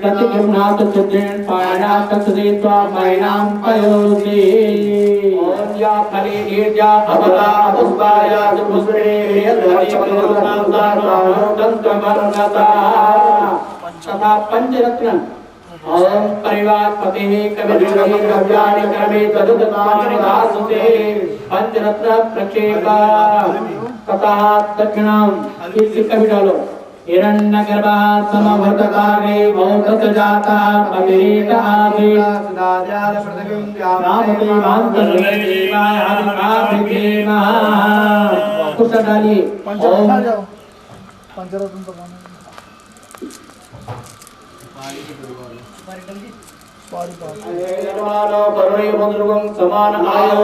प्रतिगृह्णात चित्रेण पायणात तत्सदेत्वा मैनां पयोति। ओम या फले नीर्जा अवता पुष्पाया पुष्पे हरि तंत्रमर्गता तथा पंचरत्न। ओम परिवार पते कविर्भि गव्यानि क्रमे तदुत्तानि दासुते पंचरत्न प्रक्षेप तथा दक्षिणां इस कवि डालो हिरण्यगर्भा समवर्तकागे मौतत जाता पतिरेक आदि सदाचार पृथ्वीं नामते मांतर्ये देवाय आदिकाभिधेमः। कुछ डालिए पंचरत्न तो समान आयो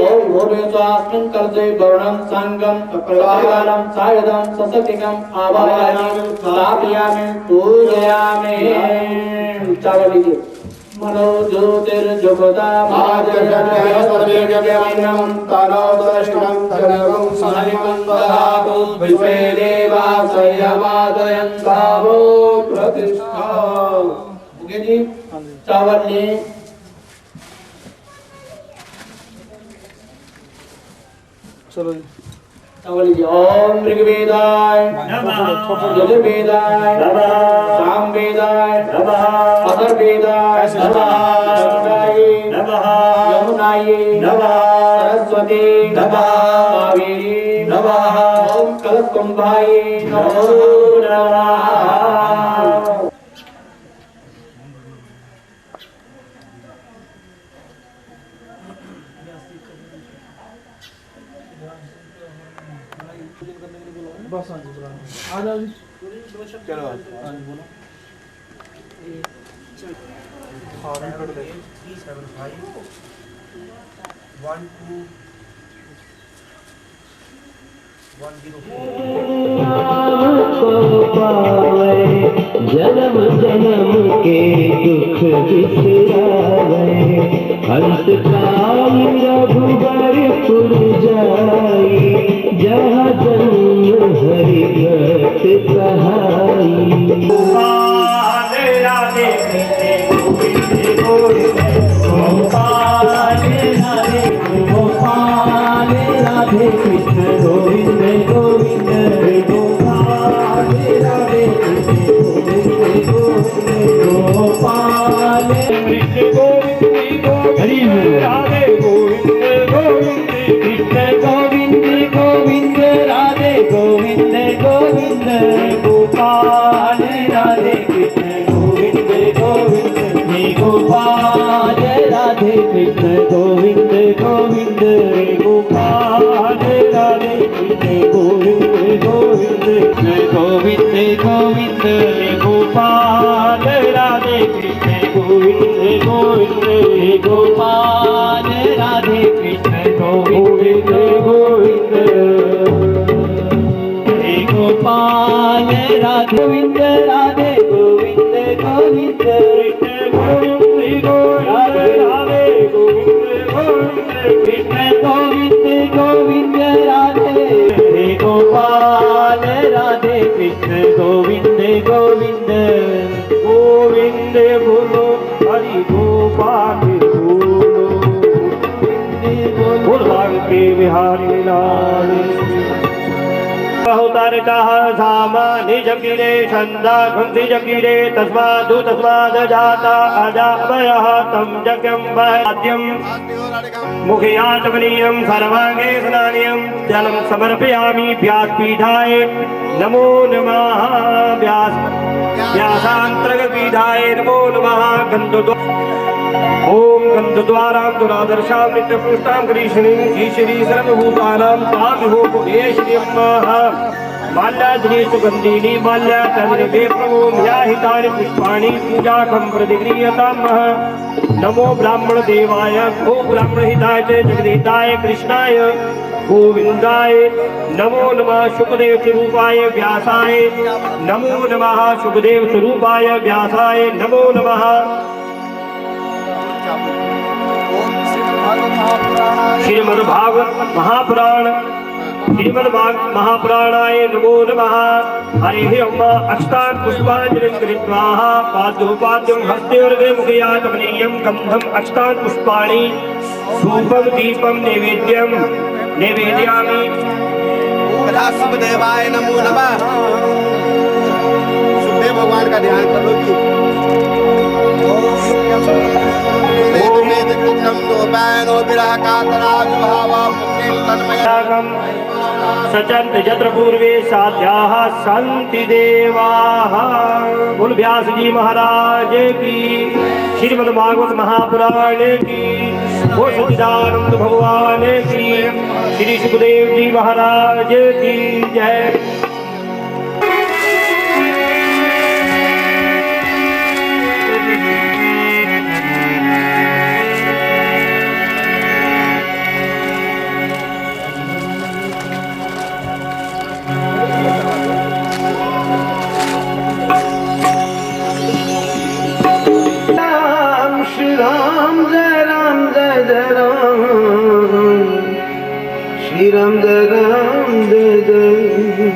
ओम भूर्भुवस्सुवास्मिन् कलशे वर्णं संगं प्रकाशं सायदं सशक्तिकं आवाहयामि स्थापयामि पूजयामि। चावल लीजिए। मनो ज्योतिर्जुगता भाजयन्यं तनो दृष्टं तनवं सानिकं दधातु विश्वे देवा संयमादयन्तावो प्रतिष्ठा। ओके जी चावल ले चलो चावल लीजिए। ओम ऋग्वेदाय नमः यजुर्वेदाय नमः सामवेदाय नमः अथर्ववेदाय नमः नमः यमुनायै नमः सरस्वती नमः कावेरी नमः ओम कलशकुंभायै नमो नमः। बस आ जाओ जी। चलो बोलो। जन्म जन्म के दुख बिसरावे हंस काल रघुबरपुर जाई जहाँ जन्म हरि भक्त कहाई। राधे गोपाल राधे कृष्ण गोविंद गोविंद गोपाल राधे कृष्ण गोविंद गोपाल कृष्ण गोविंद हरि राधे गोविंद गोविंद कृष्ण गोविंद गोविंद राधे गोविंद गोविंद गोपाल राधे कृष्ण गोविंद गोविंद गोपाल राधे कृष्ण गोविंद गोविंद गोपाल राधे कृष्ण गोविंद गोविंद गोविंद गोविंद गोपाल राधे कृष्ण गोविंद गोविंद गोपाल राधे कृष्ण गोविंद गोविंद गोपाल राधे गोविंद राधे गोविंद गोविंद कृष्ण गोविंद गोविंद राधे गोपाल राधे कृष्ण गोविंद गोविंद गोविंद बोलो हरि गोपाल बोलो के बिहारी लाल बहुतारकाः सामानि जगिरे छन्दा कुंसी जगिरे तस्मादु तस्माद जाता अजामयः तं जगं वाद्यं मुखयातमनीयं सर्वांगे स्नानीयं जलं समर्पयामि व्यासपीठाय नमो नमः व्यासांतरपीठाय नमो नमः ओम गंधद्वारां दुरादर्शां नित्यपुष्टां कृष्णीं ईश्वरी सर्वभूतानां स्वामिहोपदेशनियमः माल्याद्रि सुगन्धिनी माल्यातनिर्भे प्रभो व्याहितानि पुष्पाणि पूजाकं प्रतिगृह्यतामः नमो ब्राह्मण देवाय गो ब्राह्मणहिताय च जगदहिताय कृष्णाय गोविंदाय नमो नमः सुखदेव स्वरूपाय व्यासाय नमो नमः सुखदेव स्वरूपाय व्यासाय नमो नमः श्रीमद्भागवत महापुराण श्रीमद्भागवत महापुराणाय नमो नमः। हरिः ओम। अष्टान् पुष्पाञ्जलिं कृत्वा पाद्योपाद्यं हस्ते हृदये मुखयातमनीयं गन्धम् अष्टान् पुष्पाणि धूपं दीपं नैवेद्यं निवेदयामि। शुभदेवाय नमो नमः। शुभदेव भगवान का ध्यान कर लो कि सचंत जत्र पूर्वे साध्याः सन्ति देवाः। बोल व्यास जी महाराज की, श्रीमद्भागवत महापुराण की, बोल सच्चिदानंद भगवान की, श्री सुखदेव जी महाराज की जय। श्री राम जय राम जय जय राम, श्री राम जय राम जय जय,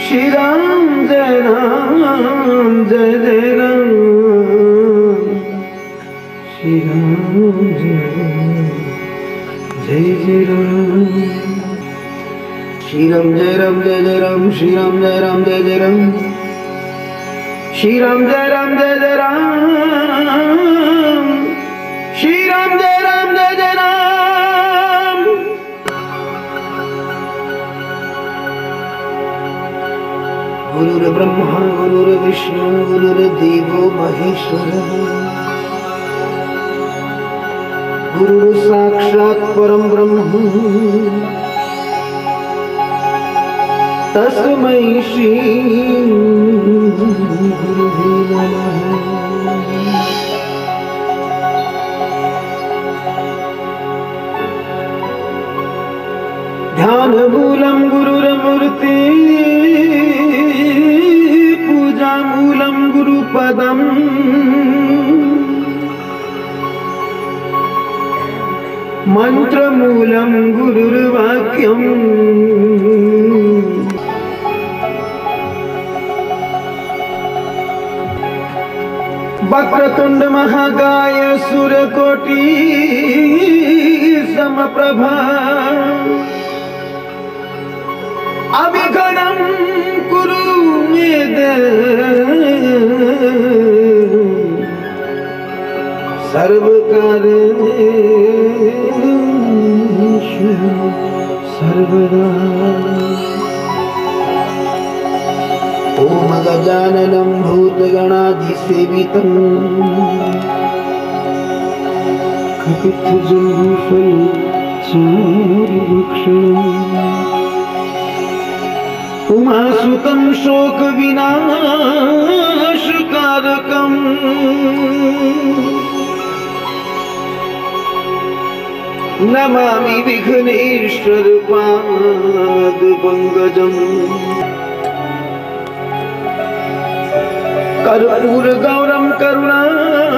श्री राम जय राम जय जय राम, श्री राम जय जय राम, श्री राम जय राम जय जय राम, श्री राम जय राम जय जय राम, श्री राम जय राम जय जय राम, श्री राम जय राम जय जय राम। गुरुर्ब्रह्मा गुरुर्विष्णु गुरुर्देवो महेश्वरः, गुरुः साक्षात् परं ब्रह्म तस्मै श्री गुरुवे नमः। ध्यानमूलं गुरुर्मूर्ति, पूजामूलं गुरुपदम्, मंत्रमूलं गुरुर्वाक्यम्, वक्रतुंड महाकाय सूर्यकोटि समप्रभा, अविघ्नं कुरु मे देव, सर्वकार्येषु सर्वदा। ओम गजाननं भूतगणाधिसेवितं कपित्थजम्बूफलचारुभक्षणम्, उमासुतं शोकविनाशकारकम्, नमामि विघ्नेश्वर पादपङ्कजम्। कर्पूर गौरम करुणावतारम,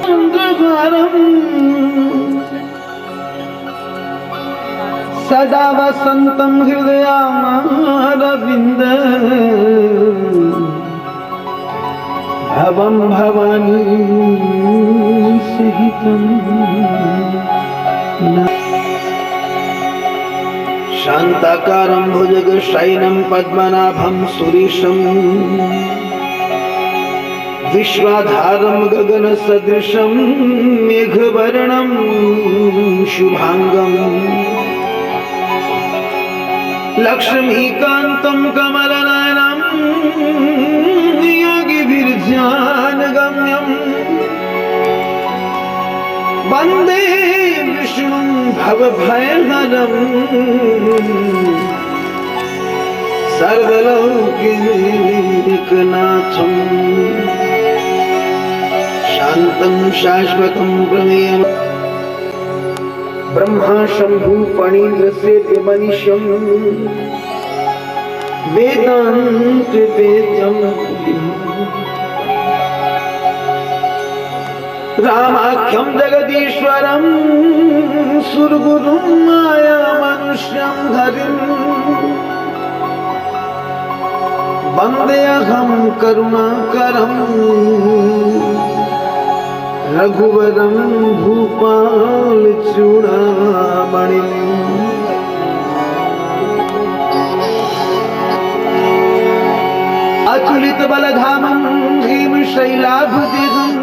चंद्रहारम सदा वसंतं हृदयारविंदे, भवं भवानी सहितं शांताकारं भुजगशयनं पद्मनाभं सुरेशं, विश्वाधारं गगनसदृशं मेघवर्णं शुभांगं, लक्ष्मीकान्तं कमलनयनं योगिभिर्ध्यानगम्यं, वन्दे विष्णुं भवभयहरम् सर्वलौकिकनाथम्, शान्तं शाश्वतं प्रमेयम्, ब्रह्मा शम्भु फणीन्द्रसेव्य मनीष्यम्, वेदान्त वेद्यम् रामाख्यं जगदीश्वरं सुरगुरुं माया मनुष्यं हरिं वन्देऽहं करुणाकरं रघुवरं भूपालचूडामणिम् अतुलित बलधामं भीमशैलाभुदिगं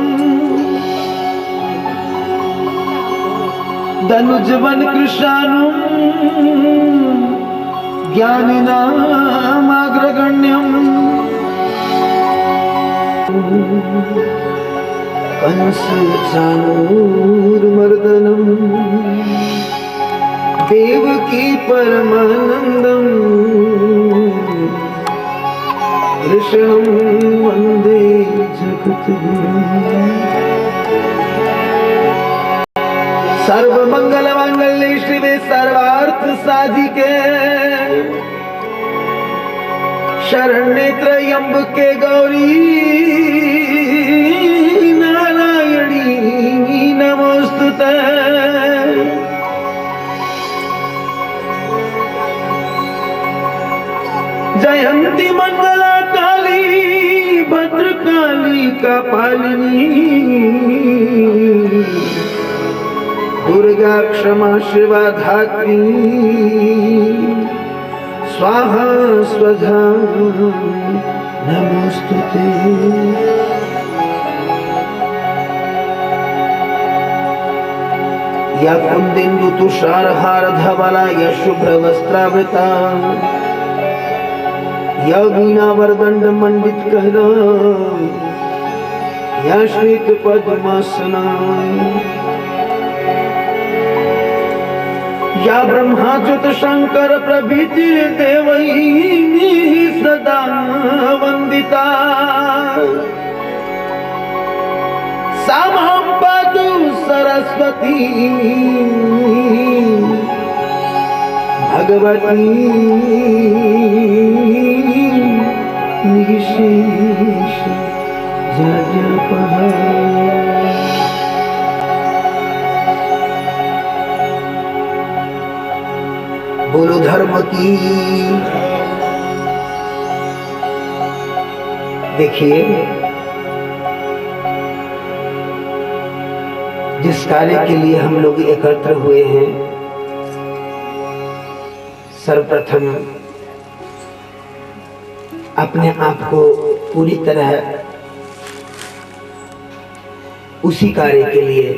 धनुजवन कृशानुं ज्ञानिनामाग्रगण्यम् कंसचाणूरमर्दनं देवकी परमानन्दं कृष्णं वन्दे जगद्गुरुम् सर्वमंगलमांगल्ये शिवे सर्वार्थ साधिके शरण्ये त्र्यंबके गौरी नारायणी नमोस्तुते। जयंती मंगला काली भद्रकाली कपालिनी दुर्गा क्षमा शिवा धात्री स्वाहा स्वधा नमोस्तुते। या कुंदिन्दु तुषारहार धवला या शुभ्र वस्त्रावृता या वीणा वरदंड मंडित कहना या श्वेत पद्मासना या ब्रह्माच्युत शंकर प्रभृति देवैः सदा वंदिता सा मां पातु सरस्वती भगवती निशेष जपः। बोलो धर्म की। देखिए, जिस कार्य के लिए हम लोग एकत्र हुए हैं, सर्वप्रथम अपने आप को पूरी तरह उसी कार्य के लिए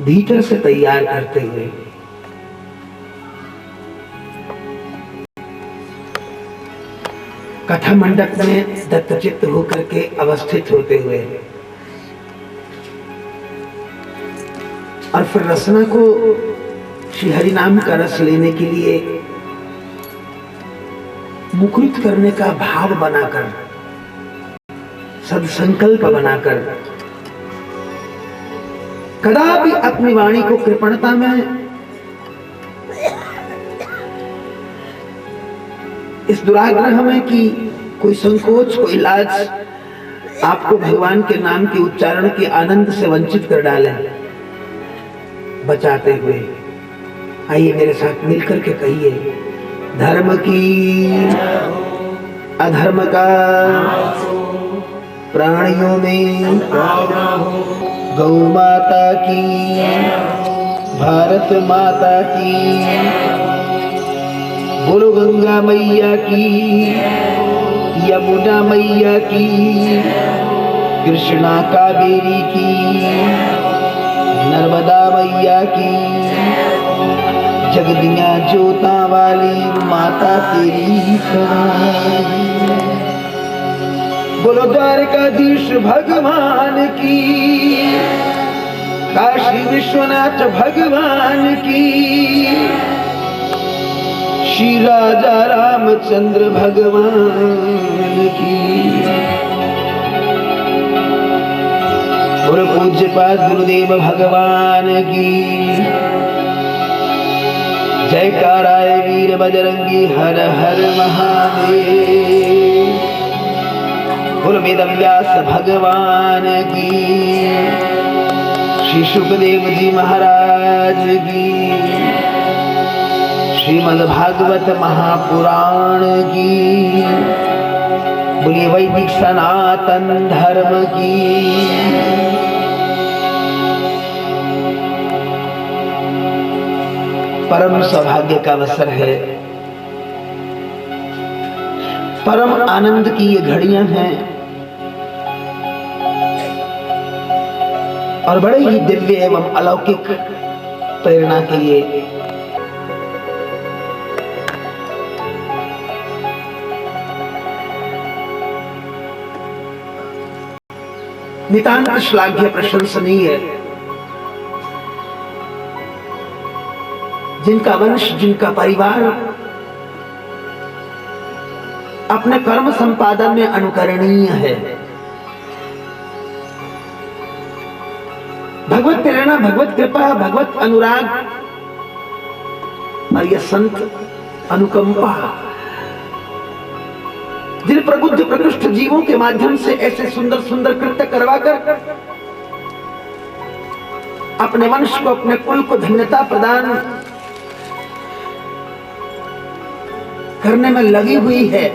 भीतर से तैयार करते हुए कथा मंडप में दत्तचित्त होकर के अवस्थित होते हुए और फिर रसना को श्री हरि नाम का रस लेने के लिए मुखरित करने का भाव बनाकर, सदसंकल्प बनाकर, कदापि अपनी वाणी को कृपणता में, इस दुराग्रह में कि कोई संकोच, कोई लाज आपको भगवान के नाम के उच्चारण के आनंद से वंचित कर डाले, बचाते हुए आइए मेरे साथ मिलकर के कहिए, धर्म की अधर्म का प्राणियों में गौ माता की, भारत माता की, बोलो गंगा मैया की, यमुना मैया की, कृष्णा कावेरी की, नर्मदा मैया की, जगदिया जोता वाली माता तेरी कहानी। बोलो द्वारकाधीश भगवान की, काशी विश्वनाथ भगवान की, श्री राजा रामचंद्र भगवान की, और पूज्य पाद गुरुदेव भगवान की। जयकाराय वीर बजरंगी हर हर महादेव। बोल वेद व्यास भगवान की, श्री सुखदेव जी महाराज की, श्रीमद् भागवत महापुराण की, बोलिए वैदिक सनातन धर्म की। परम सौभाग्य का अवसर है, परम आनंद की ये घड़ियां हैं और बड़े ही दिव्य एवं अलौकिक प्रेरणा के लिए नितांत श्लाघ्य प्रशंसनीय, जिनका वंश जिनका परिवार अपने कर्म संपादन में अनुकरणीय है। भगवत प्रेरणा, भगवत कृपा, भगवत अनुराग और यह संत अनुकंपा, जिन प्रबुद्ध प्रकृष्ट जीवों के माध्यम से ऐसे सुंदर सुंदर कृत्य करवाकर अपने वंश को, अपने कुल को धन्यता प्रदान करने में लगी हुई है,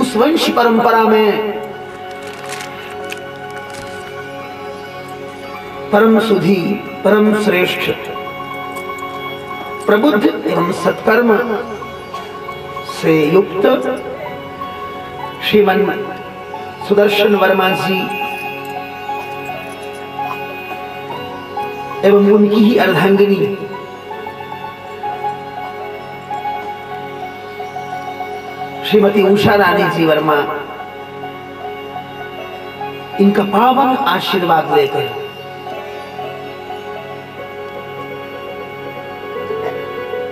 उस वंश परंपरा में परम सुधी, परम श्रेष्ठ, प्रबुद्ध एवं सत्कर्म से युक्त श्रीमन सुदर्शन वर्मा जी एवं उनकी ही अर्धांगिनी श्रीमती उषा रानी जी वर्मा, इनका पावन आशीर्वाद लेकर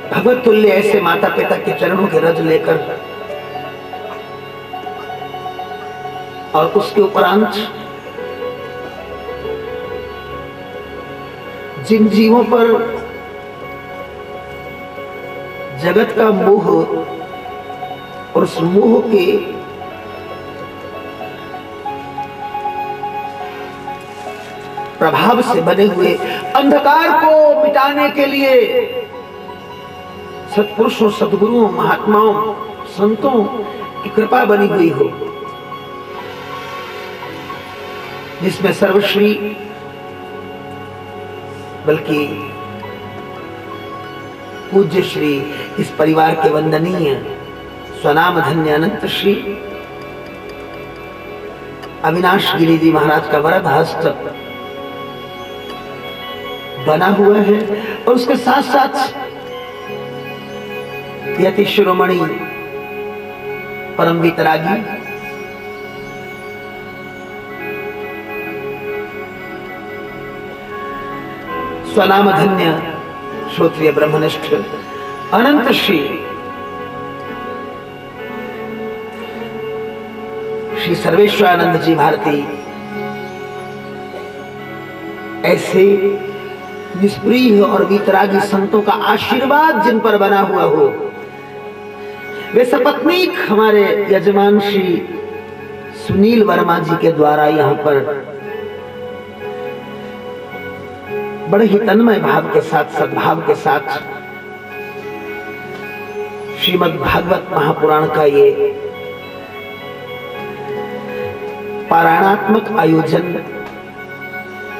भगवत तुल्य ऐसे माता पिता के चरणों के रज लेकर और उसके उपरांत जिन जीवों पर जगत का मोह और उस मोह के प्रभाव से बने हुए अंधकार को मिटाने के लिए सत्पुरुषों, सद्गुरुओं, महात्माओं, संतों की कृपा बनी हुई हो, जिसमें सर्वश्री बल्कि पूज्य श्री इस परिवार के वंदनीय स्वनाम धन्य अनंत श्री अविनाश गिरी जी महाराज का वरद हस्त बना हुआ है और उसके साथ साथ यति शिरोमणि परम वितरागी स्वनाम धन्य श्रोत्रिय ब्रह्मनिष्ठ अनंत श्री श्री सर्वेश्वरानंद जी भारती, ऐसे निष्प्रिय और वितरागी संतों का आशीर्वाद जिन पर बना हुआ हो, वे सपत्नीक हमारे यजमान श्री सुनील वर्मा जी के द्वारा यहाँ पर बड़े ही तन्मय भाव के साथ, सद्भाव के साथ श्रीमद् भागवत महापुराण का ये पारायणात्मक आयोजन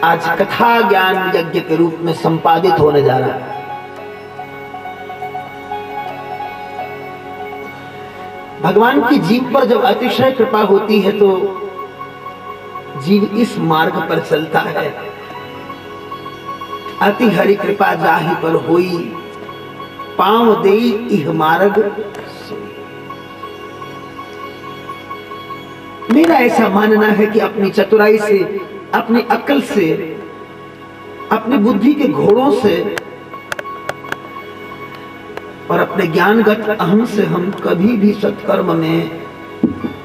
आज कथा ज्ञान यज्ञ के रूप में संपादित होने जा रहा है। भगवान की जीव पर जब अतिशय कृपा होती है तो जीव इस मार्ग पर चलता है। अति हरि कृपा जाहि पर होई, पांव देई इह मार्ग। मेरा ऐसा मानना है कि अपनी चतुराई से, अपनी अक्ल से, अपनी बुद्धि के घोड़ों से और अपने ज्ञानगत अहम से हम कभी भी सत्कर्म में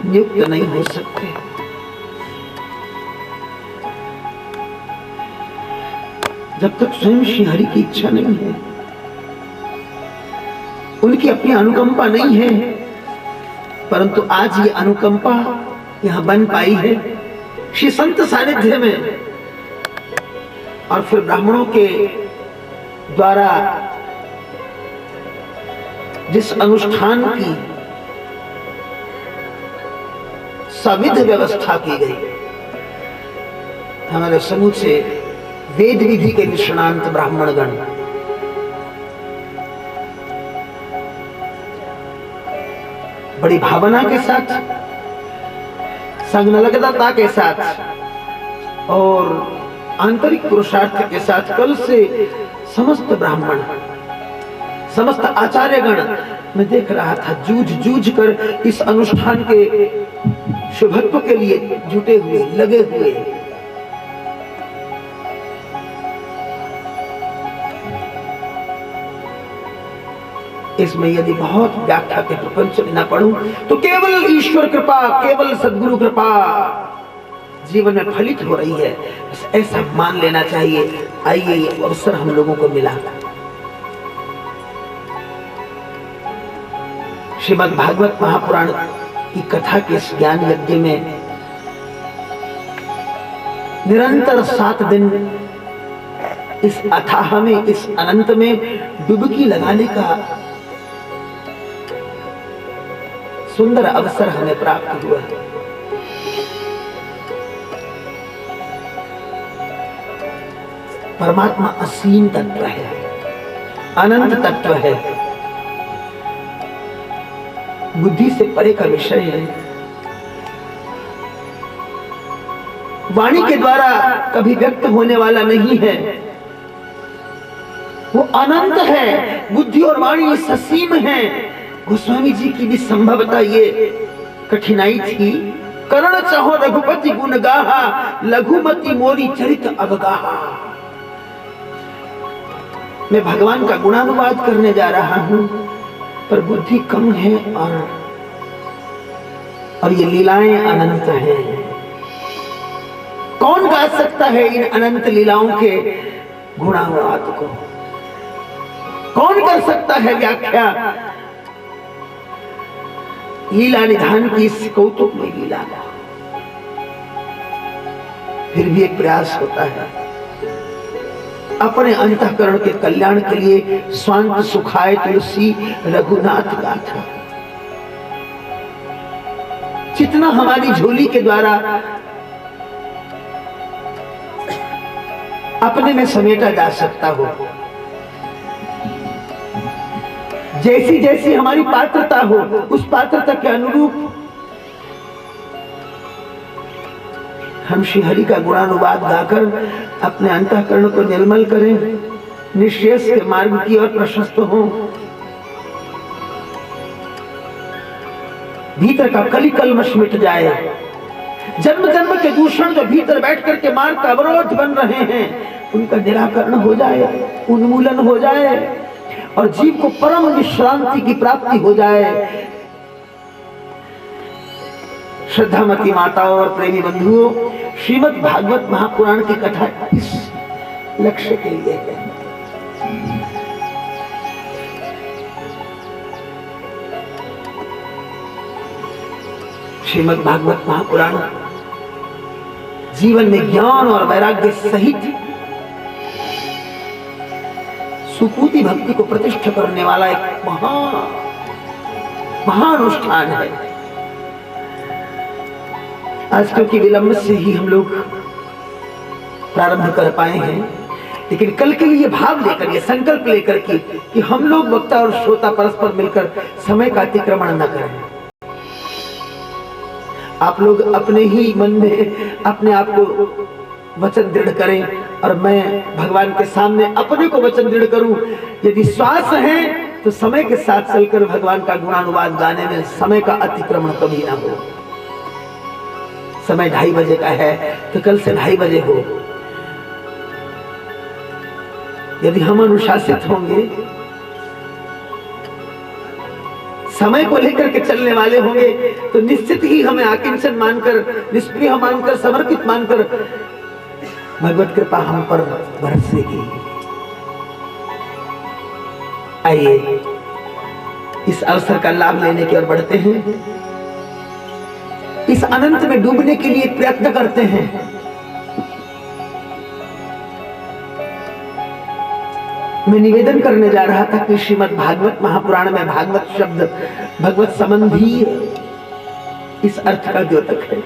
नियुक्त नहीं हो सकते। जब तक स्वयं श्री हरि की इच्छा नहीं है, उनकी अपनी अनुकंपा नहीं है। परंतु आज ये अनुकंपा यहाँ बन पाई है श्री संत सानिध्य में। और फिर ब्राह्मणों के द्वारा जिस अनुष्ठान की सविध व्यवस्था की गई, हमारे समूह से वेद विधि के निष्णांत ब्राह्मणगण बड़ी भावना के साथ, संलग्नता के साथ और आंतरिक पुरुषार्थ के साथ कल से समस्त ब्राह्मण, समस्त आचार्यगण, मैं देख रहा था जूझ कर इस अनुष्ठान के शुभत्व के लिए जुटे हुए, लगे हुए। इसमें यदि बहुत व्याख्या के प्रपंच में न पढ़ूं तो केवल ईश्वर कृपा, केवल सद्गुरु कृपा जीवन में फलित हो रही है, ऐसा मान लेना चाहिए। आइए ये अवसर हम लोगों को मिला। श्रीमद् भागवत महापुराण की कथा के इस ज्ञान यज्ञ में निरंतर 7 दिन इस अथाह में, इस अनंत में डुबकी लगाने का सुंदर अवसर हमें प्राप्त हुआ। परमात्मा असीम तत्व है, अनंत तत्व है, बुद्धि से परे का विषय है। वाणी के द्वारा कभी व्यक्त होने वाला नहीं है, वो अनंत है। बुद्धि और वाणी ससीम है। गोस्वामी जी की भी संभवतः ये कठिनाई थी। करण चाहो रघुपति गुण गाहा, लघुमति मोरी चरित अवगाहा। मैं भगवान का गुणानुवाद करने जा रहा हूं, पर बुद्धि कम है और ये लीलाएं अनंत हैं। कौन गा सकता है इन अनंत लीलाओं के गुणानुवाद को? कौन कर सकता है व्याख्या लीला निधान की इस कौतुक में लीला? फिर भी एक प्रयास होता है अपने अंतःकरण के कल्याण के लिए। स्वांत सुखाए तुलसी रघुनाथ गाथा। जितना हमारी झोली के द्वारा अपने में समेटा जा सकता हो, जैसी जैसी हमारी पात्रता हो, उस पात्रता के अनुरूप हम श्री हरि का गुणानुवाद गाकर अपने अंतःकरण को निर्मल करें, निश्रेयस के मार्ग की ओर प्रशस्त हो। भीतर का कली कलमश मिट जाए। जन्म जन्म के दूषण जो भीतर बैठ करके मार्ग का अवरोध बन रहे हैं, उनका निराकरण हो जाए, उन्मूलन हो जाए और जीव को परम विश्रांति की प्राप्ति हो जाए। श्रद्धामती माताओं और प्रेमी बंधुओं, श्रीमद् भागवत महापुराण की कथा इस लक्ष्य के लिए है। श्रीमद् भागवत महापुराण जीवन में ज्ञान और वैराग्य सहित सुपूति भक्ति को प्रतिष्ठा करने वाला एक महानुष्ठान है। आज क्योंकि विलंब से ही हम लोग प्रारंभ कर पाए हैं, लेकिन कल के लिए भाव लेकर, ये संकल्प लेकर कि हम लोग वक्ता और श्रोता परस्पर मिलकर समय का अतिक्रमण न करें। आप लोग अपने ही मन में अपने आप को वचन दृढ़ करें और मैं भगवान के सामने अपने को वचन दृढ़ करूं। यदि श्वास है तो समय के साथ चलकर भगवान का गुणानुवाद गाने में समय का अतिक्रमण कभी ना हो। समय 2:30 बजे का है तो कल से 2:30 बजे हो। यदि हम अनुशासित होंगे, समय को लेकर के चलने वाले होंगे, तो निश्चित ही हमें आकिंचन मानकर, निष्प्रिय मानकर, समर्पित मानकर भगवत कृपा हम पर बरसेगी। आइए इस अवसर का लाभ लेने की ओर बढ़ते हैं। इस इस अनंत में डूबने के लिए प्रयत्न करते हैं। मैं निवेदन करने जा रहा था कि श्रीमद् भागवत महापुराण में भागवत शब्द भगवत संबंधी इस अर्थ का द्योतक है।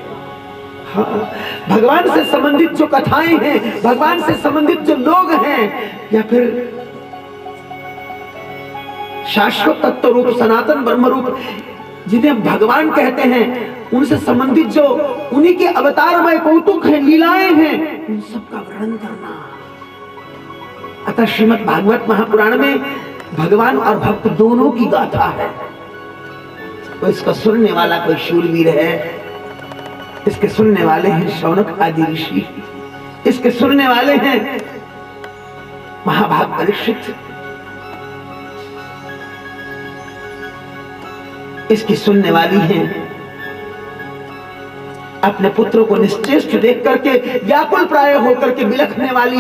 हाँ, भगवान से संबंधित जो कथाएं हैं, भगवान से संबंधित जो लोग हैं, या फिर शाश्वत तत्व रूप सनातन ब्रह्म रूप जिन्हें भगवान कहते हैं, उनसे संबंधित जो उन्हीं के अवतारमय कौतुक हैं, लीलाएं हैं, उन सबका वर्णन करना। अतः श्रीमद् भागवत महापुराण में भगवान और भक्त दोनों की गाथा है। तो इसका सुनने वाला कोई शूरवीर है, इसके सुनने वाले हैं शौनक आदि ऋषि, इसके सुनने वाले हैं महाभाग परीक्षित, इसकी सुनने वाली हैं अपने पुत्रों को निश्चेष्ट देख करके व्याकुल प्राय होकर के बिलखने वाली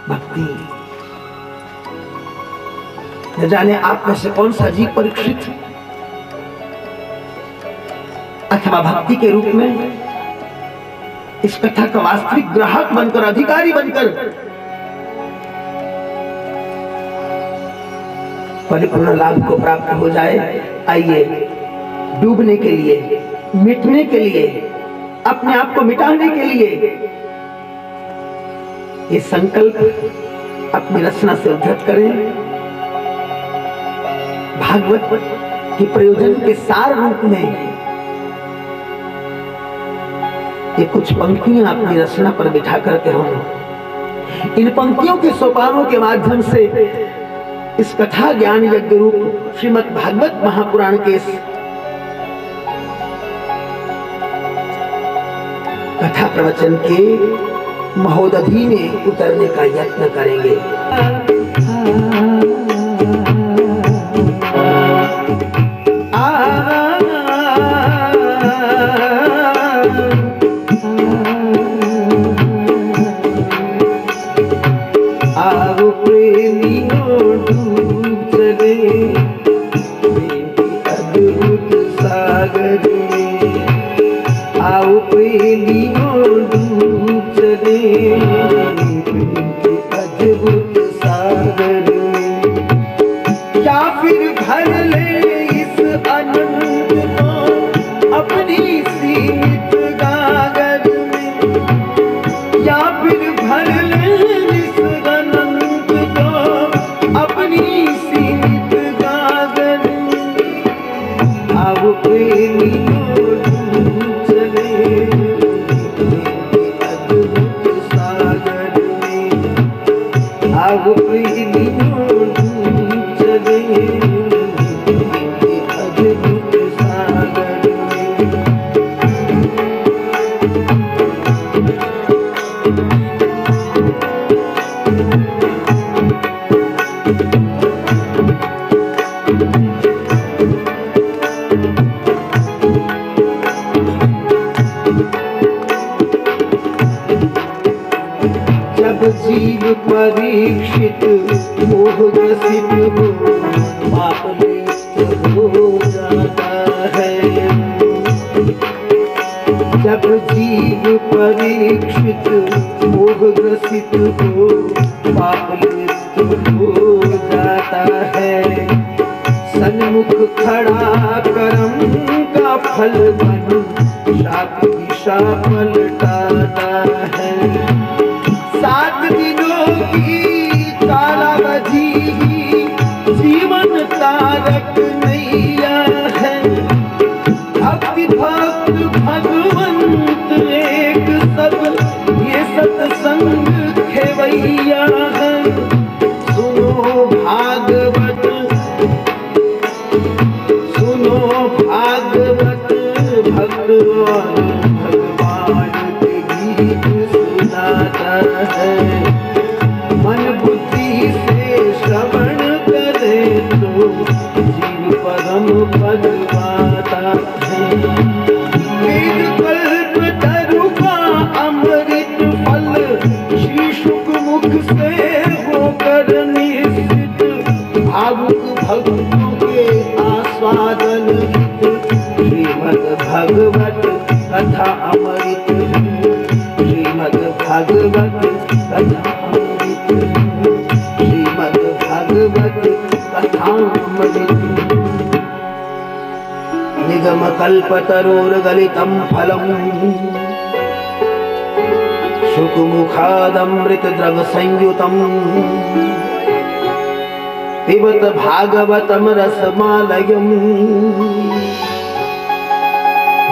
भक्ति। न जाने आप में से कौन सा जीव परीक्षित अथवा भक्ति के रूप में इस कथा का वास्तविक ग्राहक बनकर, अधिकारी बनकर परिपूर्ण लाभ को प्राप्त हो जाए। आइए डूबने के लिए, मिटने के लिए, अपने आप को मिटाने के लिए ये संकल्प अपनी रचना से उद्धृत करें। भागवत के प्रयोजन के सार रूप में ये कुछ पंक्तियां अपनी रचना पर बिठा करके हम इन पंक्तियों के सोपानों के माध्यम से इस कथा ज्ञान यज्ञ रूप श्रीमद् भागवत महापुराण के इस कथा प्रवचन के महोदधि में उतरने का यत्न करेंगे। आओ प्रेमियों डूब चले अद्भुत सागर में, आओ प्रेमियों डूब चले अद्भुत सागर में, या फिर भर ले इस अनंत को अपनी सीमित गागर में, या फिर भर ले इस अनंत को अपनी सीमित गागर में, आओ प्रेमियों डूब चले अद्भुत सागर में, आओ प्रेमियों डूब चले अद्भुत सागर में। जब जीव परीक्षित मोह ग्रसित हो, पाप लिप्त हो जाता है। जब जीव परीक्षित मोह ग्रसित हो, पाप लिप्त हो जाता है। सन्मुख खड़ा कर्म का फल बन शाप दिशा पलटाता है। 7 दिनों की तालाबंदी जीवन तारक नैया है। भक्ति भक्त भगवंत एक सब ये सत्संग खेवैया है। सुनो भागवत, सुनो भागवत, भगवान भगवान के गीत सुनाता है। मन बुद्धि से श्रवण करे तो जीव परम पद पाता है। वेद कल्प तरु का अमृत फल श्री शुक मुख से होकर निश्चित, भावुक भक्तों के आस्वादन हित श्रीमद् भगवत कथा अमृत श्रीमद् भागवत कथा अमृत श्रीमद् भागवत कथा अमृत निगम कल्पतरोर्गलितं फलम् शुकमुखादमृत द्रव संयुतम् पिबत भागवतम रसमालयम्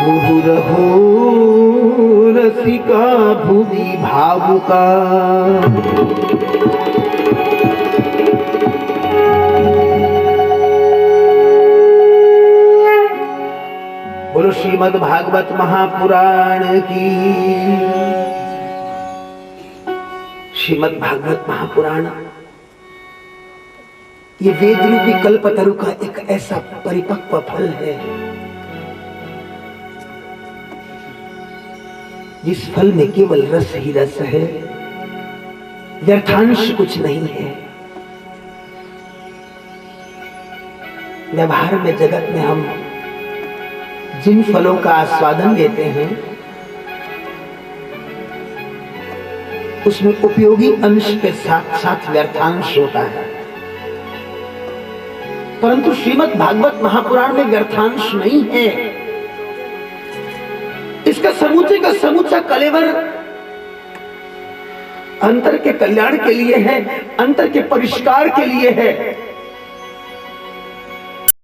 मुहुरहो रसिका भुवि भावुका। बोलो श्रीमद् भागवत महापुराण की। श्रीमद् भागवत महापुराण ये वेद रूपी कल्पतरु का एक ऐसा परिपक्व फल है जिस फल में केवल रस ही रस है, व्यर्थांश कुछ नहीं है। व्यवहार में जगत में हम जिन फलों का आस्वादन लेते हैं उसमें उपयोगी अंश के साथ साथ व्यर्थांश होता है, परंतु श्रीमद् भागवत महापुराण में व्यर्थांश नहीं है। इसका समूचे का समूचा कलेवर अंतर के कल्याण के लिए है, अंतर के परिष्कार के लिए है।